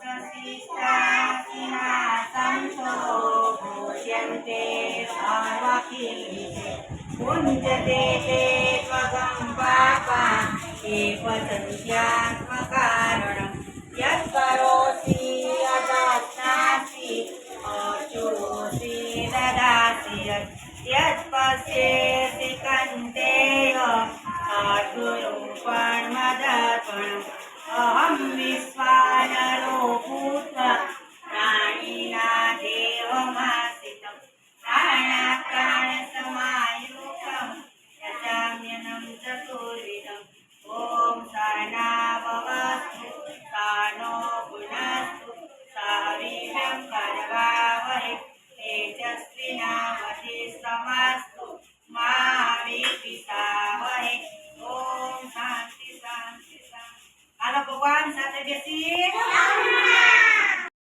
शिष्टाकिना संशो भूष्यन्ते सर्वकीर्ते पुञ्जते ते त्वगं पापा ये पतन्त्यात्मकारणं यत्करोषि यदश्नासि अचुरोषि ददासि यत्पश्येसि कन्तेय अर्जुरूपं मदर्पणम् अहं विश्वानरो भूत्वा प्राणिना देहमाश्रितं प्राणाप्राणसमायुक्तं यजाम्यनं चतुर्विधम् ॐ सहनाववतु सहनो भुनस्तु सह वीर्यं करवावहै तेजस्विनावधीतमस्तु मा विद्विषावहै ॐ शांति शांति शांति. Halo, Puan, sate besi.